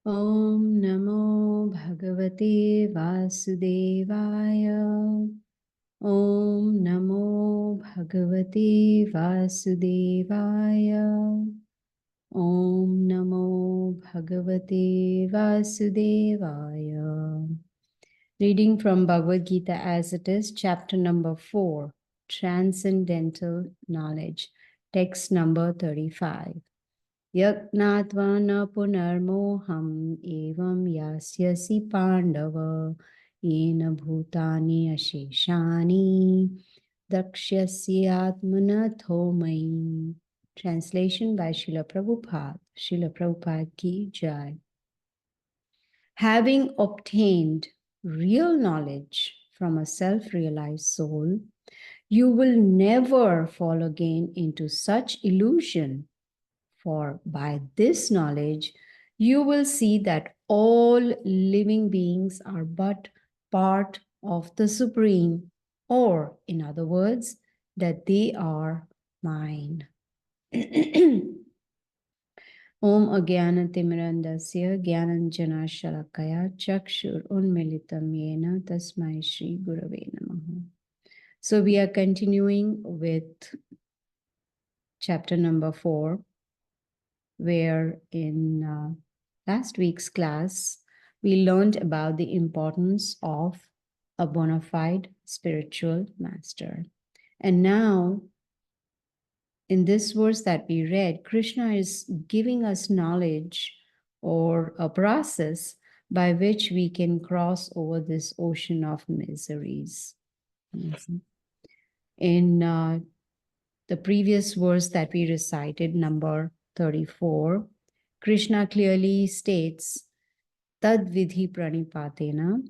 Om Namo Bhagavate Vasudevaya. Om Namo Bhagavate Vasudevaya. Om Namo Bhagavate Vasudevaya. Reading from Bhagavad Gita as it is, chapter number 4, Transcendental Knowledge, text number 35. Yajnatva na punarmoham evam yasyasi pandava yena bhutani asheshani dakshyasya atmanatho mai. Translation by Srila Prabhupada. Srila Prabhupada ki jai. Having obtained real knowledge from a self-realized soul, you will never fall again into such illusion. For by this knowledge, you will see that all living beings are but part of the Supreme, or in other words, that they are mine. Om Agyanatimirandasya Gyananjana Shalakaya Chakshur Unmilitam Yena Tasmai Shri Gurave Namaha. So we are continuing with chapter number 4, where in last week's class, we learned about the importance of a bona fide spiritual master. And now, in this verse that we read, Krishna is giving us knowledge or a process by which we can cross over this ocean of miseries. In the previous verse that we recited, number 34, Krishna clearly states, Tad vidhi pranipatena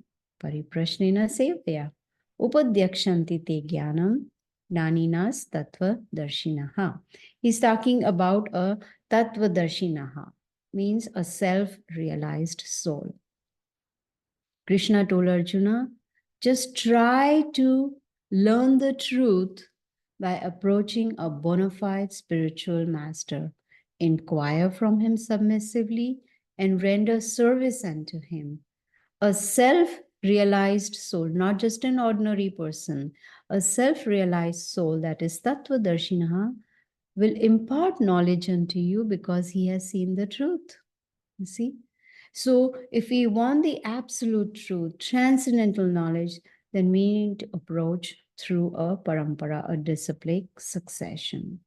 pariprashnena sevya upadyakshanti te jnanam naninas tattva darshinaha. He's talking about a tattva darshinaha, means a self-realized soul. Krishna told Arjuna, just try to learn the truth by approaching a bona fide spiritual master. Inquire from him submissively and render service unto him. A self-realized soul, not just an ordinary person, a self-realized soul that is Tattva Darshinaha will impart knowledge unto you because he has seen the truth. You see? So if we want the absolute truth, transcendental knowledge, then we need to approach through a parampara, a disciplic succession.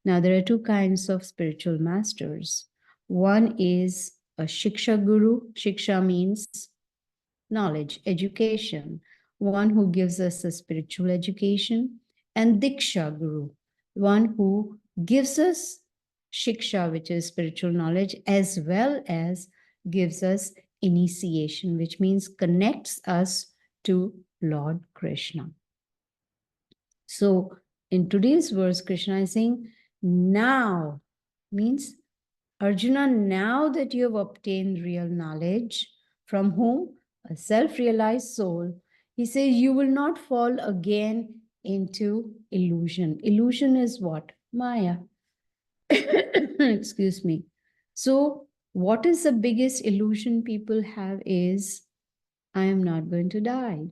Now, there are two kinds of spiritual masters. One is a Shiksha Guru. Shiksha means knowledge, education, one who gives us a spiritual education, and Diksha Guru, one who gives us Shiksha, which is spiritual knowledge, as well as gives us initiation, which means connects us to Lord Krishna. So in today's verse, Krishna is saying, now means Arjuna, now that you have obtained real knowledge, from whom? A self-realized soul, he says you will not fall again into illusion. Illusion is what? Maya. Excuse me. So what is the biggest illusion people have is, I am not going to die.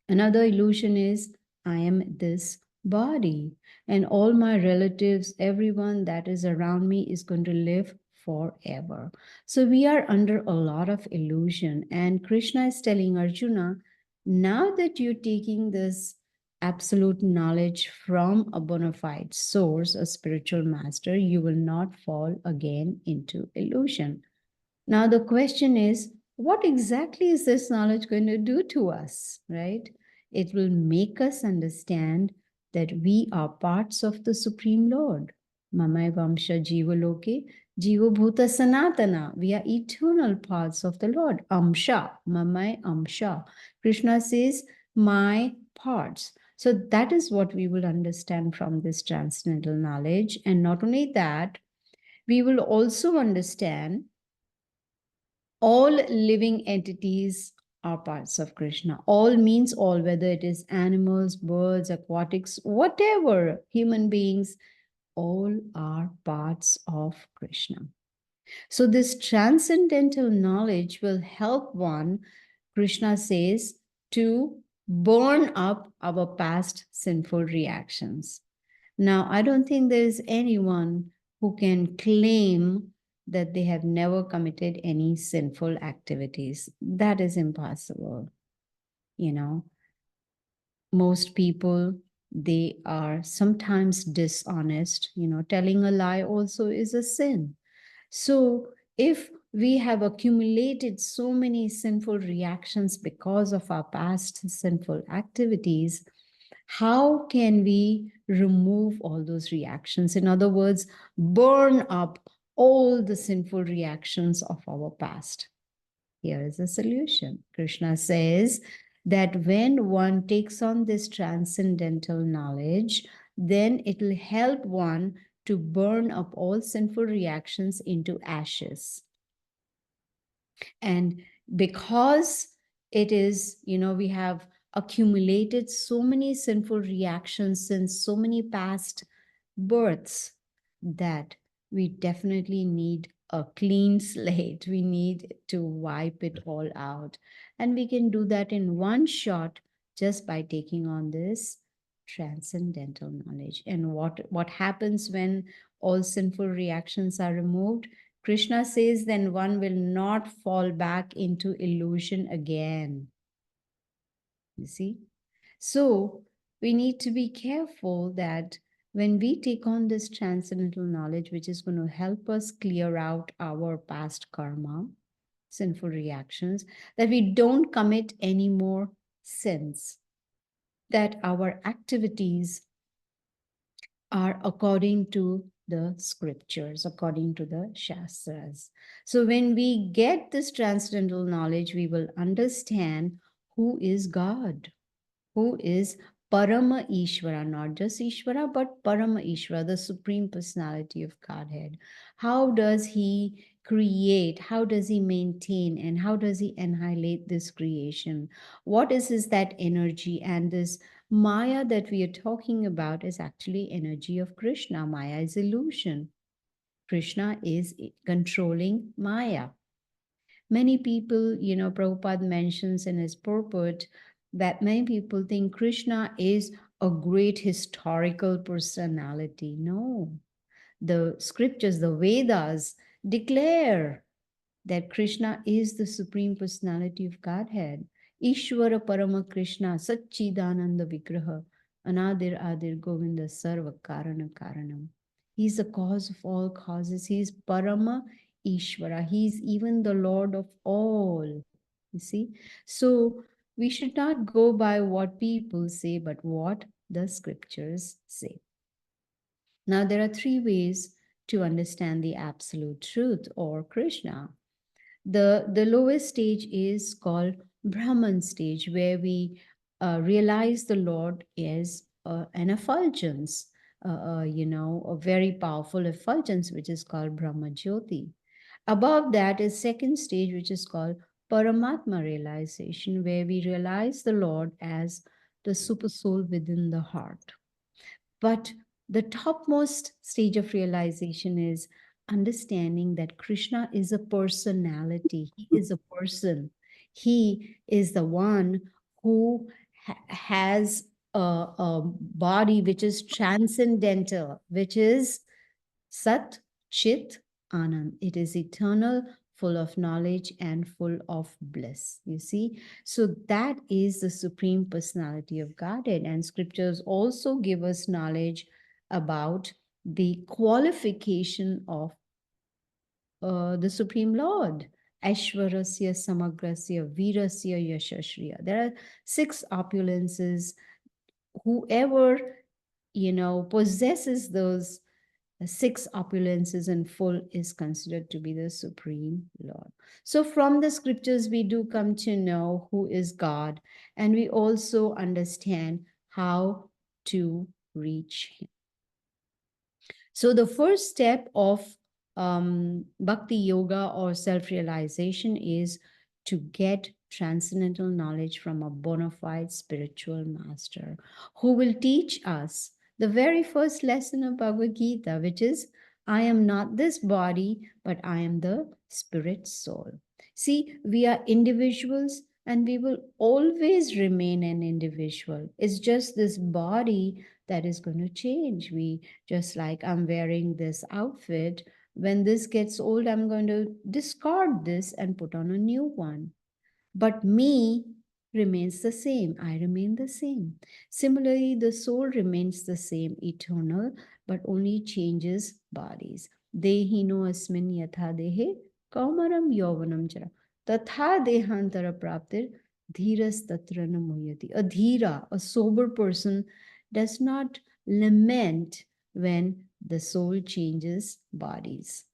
Another illusion is, I am this body and all my relatives, everyone that is around me is going to live forever. So we are under a lot of illusion. And Krishna is telling Arjuna, now that you're taking this absolute knowledge from a bona fide source, a spiritual master, you will not fall again into illusion. Now the question is, what exactly is this knowledge going to do to us, right? It will make us understand that we are parts of the Supreme Lord. Mamai Vamsha Jiva Loke, Jiva Bhuta Sanatana. We are eternal parts of the Lord. Amsha, Mamai Amsha. Krishna says, my parts. So that is what we will understand from this transcendental knowledge. And not only that, we will also understand all living entities are parts of Krishna. All means all, whether it is animals, birds, aquatics, whatever, human beings, all are parts of Krishna. So, this transcendental knowledge will help one, Krishna says, to burn up our past sinful reactions. Now, I don't think there is anyone who can claim that they have never committed any sinful activities. That is impossible. You know, most people, they are sometimes dishonest. Telling a lie also is a sin. So, if we have accumulated so many sinful reactions because of our past sinful activities, how can we remove all those reactions? In other words, burn up all the sinful reactions of our past. Here is a solution. Krishna says that when one takes on this transcendental knowledge, then it will help one to burn up all sinful reactions into ashes. And because it is, we have accumulated so many sinful reactions since so many past births, that we definitely need a clean slate. We need to wipe it all out. And we can do that in one shot just by taking on this transcendental knowledge. And what happens when all sinful reactions are removed? Krishna says, then one will not fall back into illusion again. You see? So we need to be careful that when we take on this transcendental knowledge, which is going to help us clear out our past karma, sinful reactions, that we don't commit any more sins, that our activities are according to the scriptures, according to the Shastras. So when we get this transcendental knowledge, we will understand who is God, who is Parama Ishvara, not just Ishvara, but Parama Ishvara, the Supreme Personality of Godhead. How does he create? How does he maintain? And how does he annihilate this creation? What is that energy? And this Maya that we are talking about is actually energy of Krishna. Maya is illusion. Krishna is controlling Maya. Many people, Prabhupada mentions in his purport that many people think Krishna is a great historical personality. No, the scriptures, the Vedas declare that Krishna is the Supreme Personality of Godhead. Ishvara Parama Krishna, Satchidananda Vigraha, Anadir Adir Govinda Sarva Karana Karanam. He's the cause of all causes. He's Parama Ishvara. He's even the Lord of all. You see? So we should not go by what people say, but what the scriptures say. Now, there are three ways to understand the absolute truth or Krishna. The lowest stage is called Brahman stage, where we realize the Lord is an effulgence, a very powerful effulgence, which is called Brahma Jyoti. Above that is second stage, which is called Paramatma realization, where we realize the Lord as the super soul within the heart. But the topmost stage of realization is understanding that Krishna is a personality. He is a person. He is the one who has a body which is transcendental, which is Sat, Chit, Anand. It is eternal, full of knowledge and full of bliss. You see? So that is the Supreme Personality of Godhead. And scriptures also give us knowledge about the qualification of the Supreme Lord. Aishwarasya, Samagrasya, Virasya, Yashashriya. There are 6 opulences. Whoever, possesses those 6 opulences in full is considered to be the Supreme Lord. So from the scriptures, we do come to know who is God, and we also understand how to reach him. So the first step of bhakti yoga or self-realization is to get transcendental knowledge from a bona fide spiritual master who will teach us the very first lesson of Bhagavad Gita, which is I am not this body, but I am the spirit soul. See, we are individuals and we will always remain an individual. It's just this body that is going to change. We just like I'm wearing this outfit. When this gets old, I'm going to discard this and put on a new one. But me remains the same. I remain the same. Similarly, the soul remains the same, eternal, but only changes bodies. Dehino asmin yatha dehe kaumaram yauvanam chara. Tatha dehantara praptir dhiras tatra namuyati. A dhira, a sober person, does not lament when the soul changes bodies.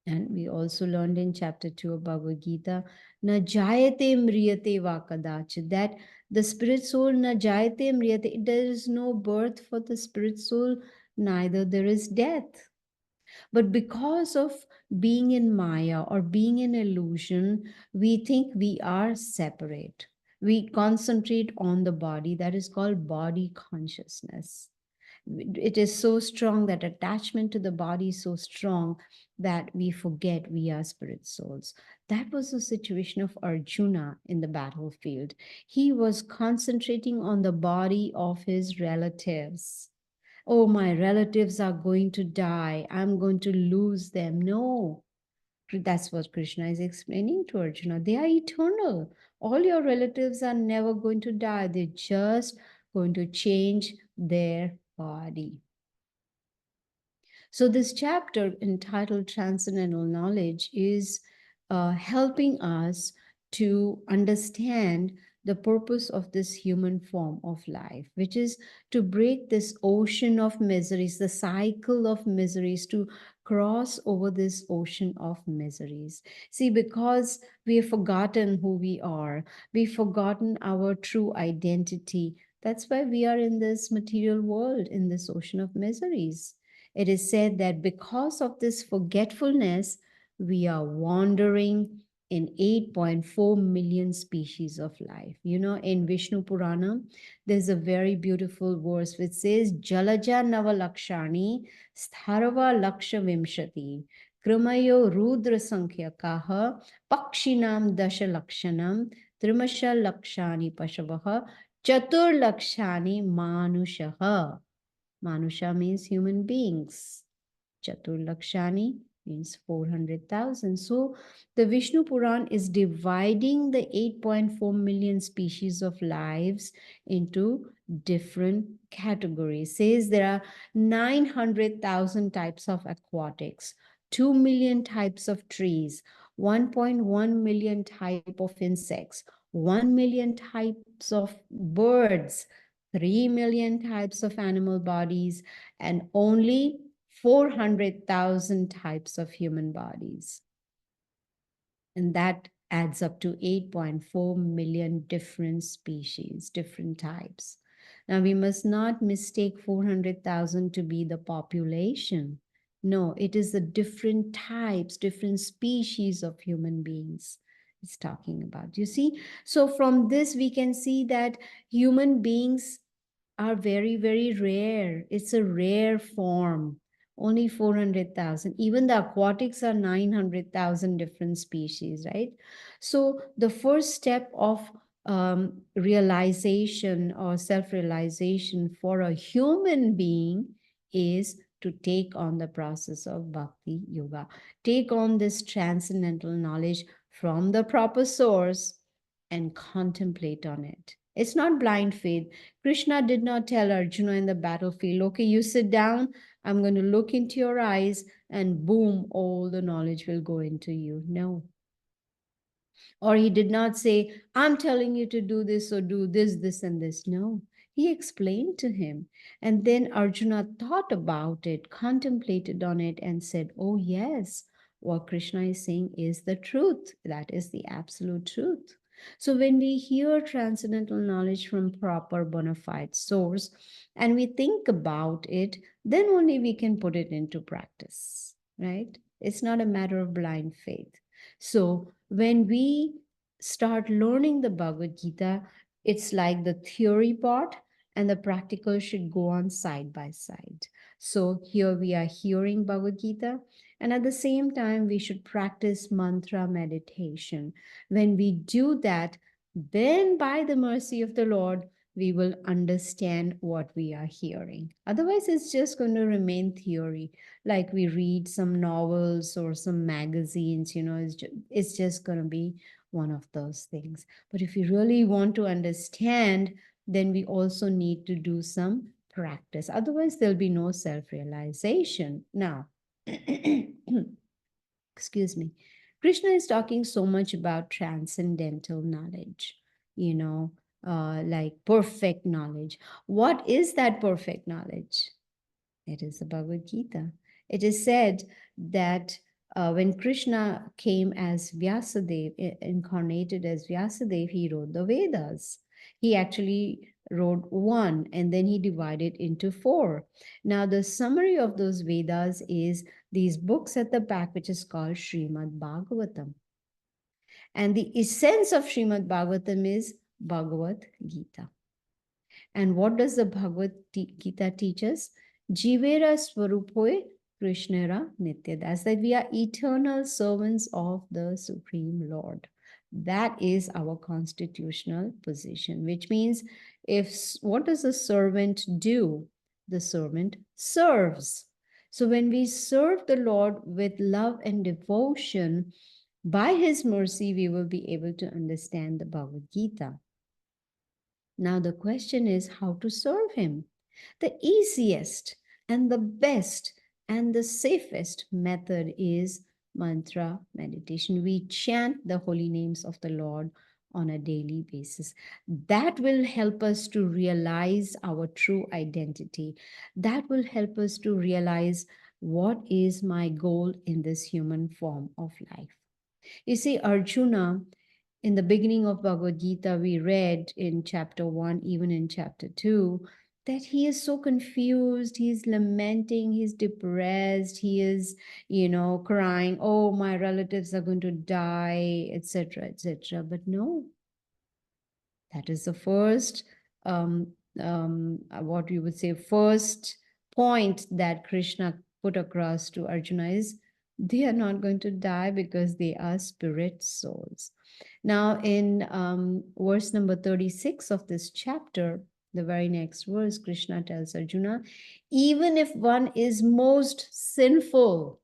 And we also learned in chapter 2 of Bhagavad Gita, na jayate mriyate va kadach, that the spirit soul, na jayate mriyate, there is no birth for the spirit soul, neither there is death. But because of being in Maya or being in illusion, we think we are separate. We concentrate on the body, that is called body consciousness. It is so strong, that attachment to the body is so strong that we forget we are spirit souls. That was the situation of Arjuna in the battlefield. He was concentrating on the body of his relatives. Oh, my relatives are going to die. I'm going to lose them. No, that's what Krishna is explaining to Arjuna. They are eternal. All your relatives are never going to die. They're just going to change their body. So, this chapter entitled Transcendental Knowledge is helping us to understand the purpose of this human form of life, which is to break this ocean of miseries, the cycle of miseries, to cross over this ocean of miseries. See, because we have forgotten who we are, we've forgotten our true identity. That's why we are in this material world, in this ocean of miseries. It is said that because of this forgetfulness, we are wandering in 8.4 million species of life. You know, in Vishnu Purana, there's a very beautiful verse which says, Jalaja Navalakshani Stharva Laksha Vimshati Krimayo Rudra Sankhya Pakshinam Dasha Lakshanam Trimasha Lakshani Pashavaha Chatur Lakshani Manushaha. Manusha means human beings. Chatur Lakshani means 400,000. So the Vishnu Puran is dividing the 8.4 million species of lives into different categories. Says there are 900,000 types of aquatics, 2 million types of trees, 1.1 million type of insects, 1 million types of birds, 3 million types of animal bodies, and only 400,000 types of human bodies. And that adds up to 8.4 million different species, different types. Now, we must not mistake 400,000 to be the population. No, it is the different types, different species of human beings it's talking about. You see? So from this, we can see that human beings are very, very rare. It's a rare form. Only 400,000. Even the aquatics are 900,000 different species, right? So the first step of realization or self-realization for a human being is to take on the process of bhakti yoga. Take on this transcendental knowledge from the proper source and contemplate on it. It's not blind faith. Krishna did not tell Arjuna in the battlefield, okay, you sit down, I'm going to look into your eyes, and boom, all the knowledge will go into you. No. Or he did not say, I'm telling you to do this or do this, this, and this. No. He explained to him. And then Arjuna thought about it, contemplated on it, and said, oh, yes, what Krishna is saying is the truth. That is the absolute truth. So when we hear transcendental knowledge from proper bona fide source and we think about it, then only we can put it into practice, right? It's not a matter of blind faith. So when we start learning the Bhagavad Gita, it's like the theory part and the practical should go on side by side. So here we are hearing Bhagavad Gita, and at the same time, we should practice mantra meditation. When we do that, then by the mercy of the Lord, we will understand what we are hearing. Otherwise, it's just going to remain theory. Like we read some novels or some magazines, it's just going to be one of those things. But if you really want to understand, then we also need to do some practice. Otherwise, there'll be no self realization. Now, excuse me, Krishna is talking so much about transcendental knowledge, like perfect knowledge. What is that perfect knowledge? It is the Bhagavad Gita. It is said that when Krishna came as Vyasadeva, incarnated as Vyasadeva, he wrote the Vedas. He actually wrote one and then he divided into four. Now, the summary of those Vedas is these books at the back, which is called Srimad Bhagavatam. And the essence of Srimad Bhagavatam is Bhagavad Gita. And what does the Bhagavad Gita teach us? Jivera Swarupoe Krishnera Nityadas, that we are eternal servants of the Supreme Lord. That is our constitutional position, which means what does a servant do? The servant serves. So when we serve the Lord with love and devotion, by his mercy, we will be able to understand the Bhagavad Gita. Now, the question is how to serve him. The easiest and the best and the safest method is mantra meditation. We chant the holy names of the Lord on a daily basis. That will help us to realize our true identity. That will help us to realize what is my goal in this human form of life. You see, Arjuna, in the beginning of Bhagavad Gita, we read in chapter 1, even in chapter 2, that he is so confused, he's lamenting, he's depressed, he is, crying, oh, my relatives are going to die, etc., etc. But no, that is the first, what you would say, first point that Krishna put across to Arjuna is they are not going to die because they are spirit souls. Now, in verse number 36 of this chapter, the very next verse, Krishna tells Arjuna, even if one is most sinful,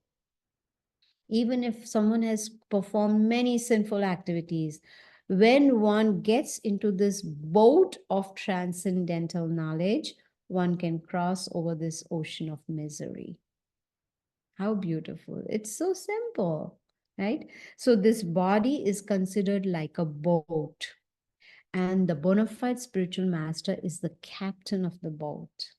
even if someone has performed many sinful activities, when one gets into this boat of transcendental knowledge, one can cross over this ocean of misery. How beautiful. It's so simple, right? So this body is considered like a boat, and the bona fide spiritual master is the captain of the boat.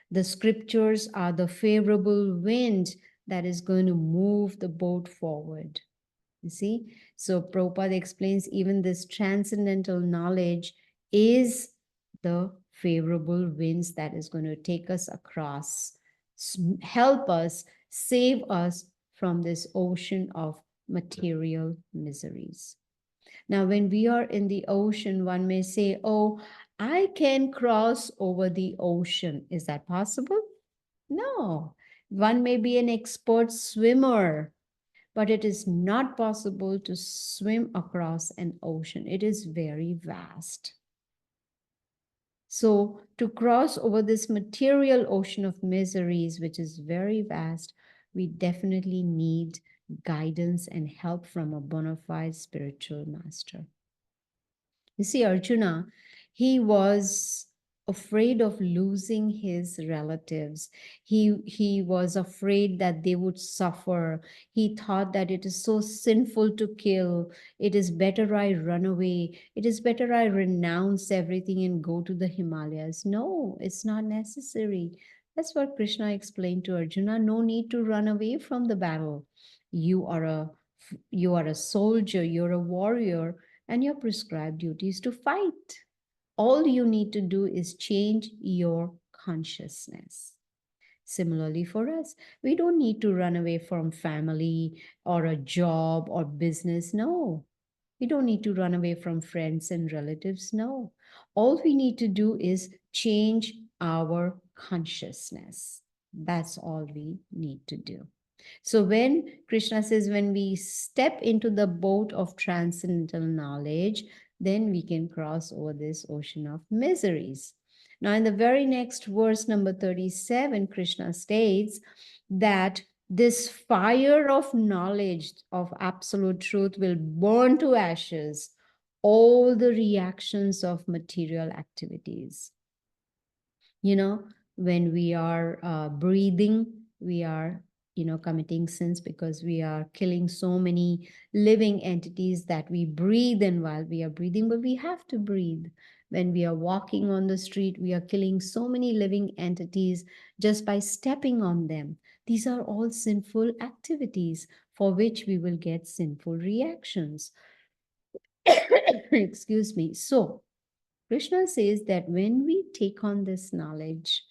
The scriptures are the favorable wind that is going to move the boat forward. You see? So Prabhupada explains even this transcendental knowledge is the favorable winds that is going to take us across, help us, save us from this ocean of material miseries. Now, when we are in the ocean, one may say, oh, I can cross over the ocean. Is that possible? No. One may be an expert swimmer, but it is not possible to swim across an ocean. It is very vast. So to cross over this material ocean of miseries, which is very vast, we definitely need guidance and help from a bona fide spiritual master. You see, Arjuna, he was afraid of losing his relatives. He was afraid that they would suffer. He thought that it is so sinful to kill. It is better I run away. It is better I renounce everything and go to the Himalayas. No, it's not necessary. That's what Krishna explained to Arjuna. No need to run away from the battle. You are a soldier, you're a warrior, and your prescribed duty is to fight. All you need to do is change your consciousness. Similarly, for us, we don't need to run away from family or a job or business. No. We don't need to run away from friends and relatives. No. All we need to do is change our consciousness. That's all we need to do. So when Krishna says, when we step into the boat of transcendental knowledge, then we can cross over this ocean of miseries. Now, in the very next verse, number 37, Krishna states that this fire of knowledge of absolute truth will burn to ashes all the reactions of material activities. You know, when we are breathing, we are, committing sins because we are killing so many living entities that we breathe in while we are breathing, but we have to breathe. When we are walking on the street, we are killing so many living entities just by stepping on them. These are all sinful activities for which we will get sinful reactions. Excuse me. So Krishna says that when we take on this knowledge,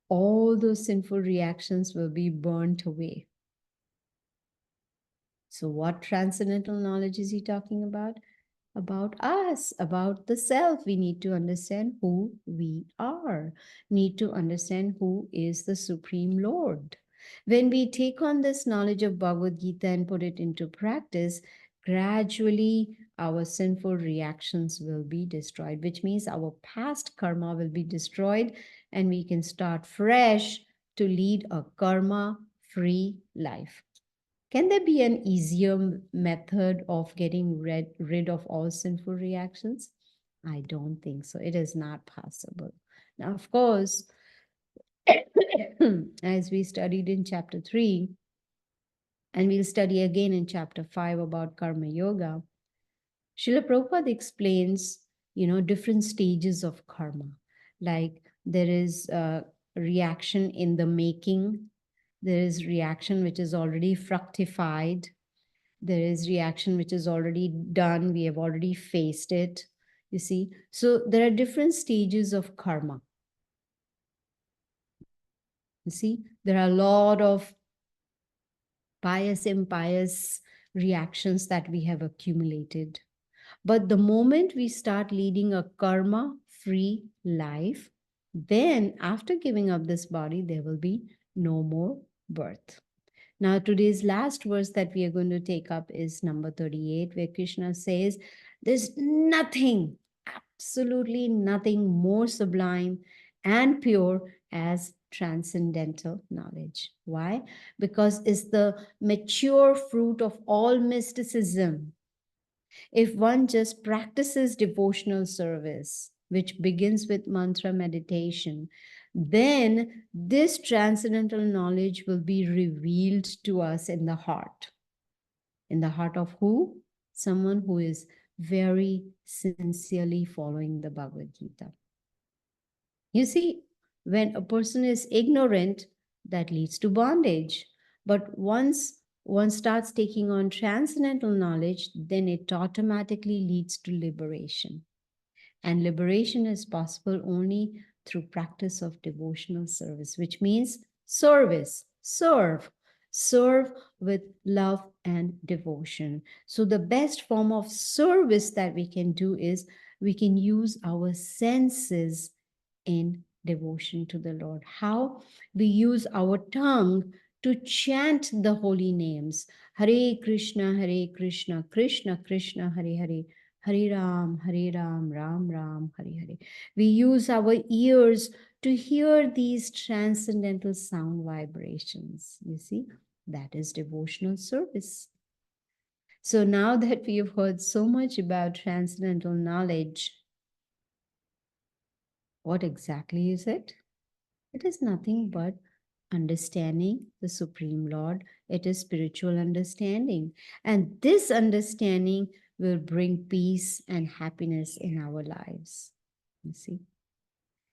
all those sinful reactions will be burnt away. So, what transcendental knowledge is he talking about? About us, about the self. We need to understand who we are, need to understand who is the Supreme Lord. When we take on this knowledge of Bhagavad Gita and put it into practice, gradually our sinful reactions will be destroyed, which means our past karma will be destroyed and we can start fresh to lead a karma free life. Can there be an easier method of getting rid of all sinful reactions? I don't think so. It is not possible. Now, of course, as we studied in chapter 3, and we'll study again in chapter 5 about karma yoga, Srila Prabhupada explains, different stages of karma. Like there is a reaction in the making, there is reaction which is already fructified, there is reaction which is already done, we have already faced it, you see. So there are different stages of karma. You see, there are a lot of pious, impious reactions that we have accumulated. But the moment we start leading a karma free life, then after giving up this body, there will be no more birth. Now, today's last verse that we are going to take up is number 38, where Krishna says, there's nothing, absolutely nothing more sublime and pure as transcendental knowledge. Why? Because it's the mature fruit of all mysticism. If one just practices devotional service, which begins with mantra meditation, then this transcendental knowledge will be revealed to us in the heart. In the heart of who? Someone who is very sincerely following the Bhagavad Gita. You see, when a person is ignorant, that leads to bondage. But once one starts taking on transcendental knowledge, then it automatically leads to liberation. And liberation is possible only through practice of devotional service, which means service, serve with love and devotion. So, the best form of service that we can do is we can use our senses in devotion to the Lord. How? We use our tongue to chant the holy names. Hare Krishna, Krishna Krishna, Hare Hare. Hare Ram, Ram Ram, Hare Hare. We use our ears to hear these transcendental sound vibrations. You see, that is devotional service. So now that we have heard so much about transcendental knowledge, what exactly is it? It is nothing but understanding the Supreme Lord. It is spiritual understanding. And this understanding will bring peace and happiness in our lives. You see,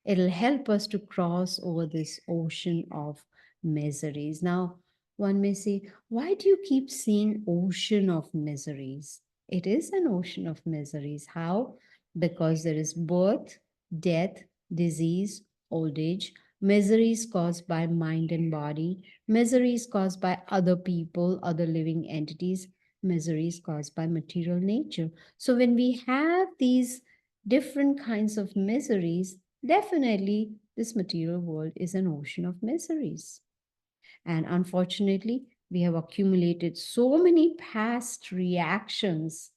it'll help us to cross over this ocean of miseries. Now, one may say, why do you keep saying ocean of miseries? It is an ocean of miseries. How? Because there is birth, death, disease, old age, miseries caused by mind and body, miseries caused by other people, other living entities, miseries caused by material nature. So when we have these different kinds of miseries, definitely this material world is an ocean of miseries. And unfortunately, we have accumulated so many past reactions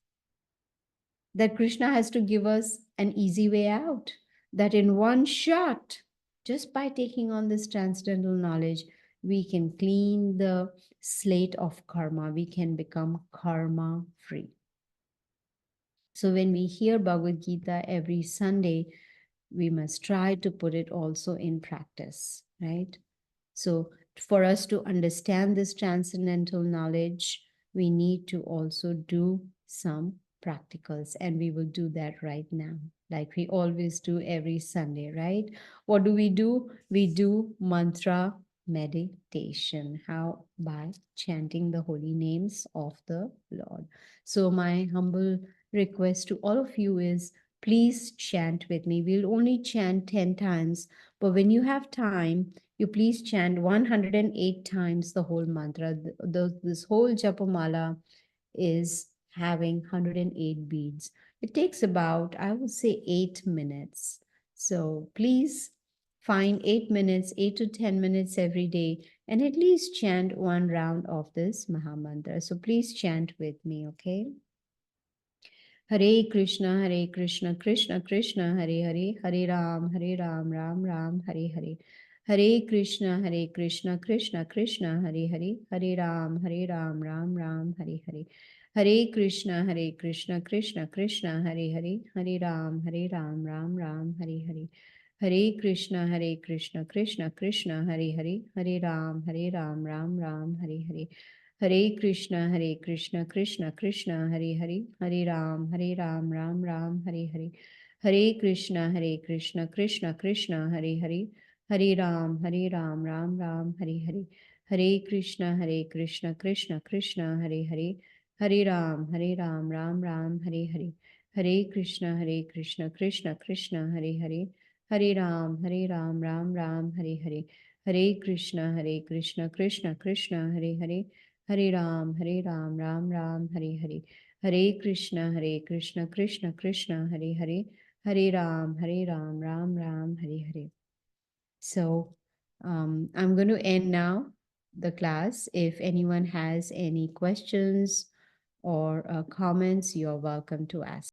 that Krishna has to give us an easy way out. That in one shot, just by taking on this transcendental knowledge, we can clean the slate of karma. We can become karma free. So when we hear Bhagavad Gita every Sunday, we must try to put it also in practice, right? So, for us to understand this transcendental knowledge, we need to also do some practicals, and we will do that right now, like we always do every Sunday, right? What do? We do mantra meditation. How? By chanting the holy names of the Lord. So, my humble request to all of you is please chant with me. We'll only chant 10 times, but when you have time, you please chant 108 times the whole mantra. This whole Japamala is having 108 beads. It takes about, I would say, 8 minutes. So please find 8 minutes, 8 to 10 minutes every day, and at least chant one round of this Mahamantra. So please chant with me, okay? Hare Krishna, Krishna Krishna, Hare Hare, Hare Ram, Ram Ram, Hare Hare. Hare Krishna, Krishna Krishna, Hare Hare, Hare Ram, Ram Ram, Hare Hare. Hare Krishna, Krishna Krishna, Hare Hare, Hare Ram, Ram Ram, Hare Hare. Hare Krishna, Krishna Krishna, Hare Hare, Hare Ram, Ram Ram, Hare Hare. Hare Krishna, Krishna Krishna, Hare Hare, Hare Ram, Ram Ram, Hare Hare. Hare Krishna, Krishna Krishna, Hare Hare, Hare Ram, Ram Ram, Hare Hare. Hare Krishna, Krishna Krishna, Hare Hare, Hare Ram, Ram Ram, Hare Hare. Hare Krishna, Krishna Hare Hare, Hare Ram, Ram Ram, Hare Hare. Hare Krishna, Krishna Hare Hare, Hare Ram, Ram Ram, Hare Hare. Hare Krishna, Krishna Krishna, Hare Hare, Hare Ram, Ram Ram, Hare Hare. So I'm going to end now the class. If anyone has any questions or comments, you're welcome to ask.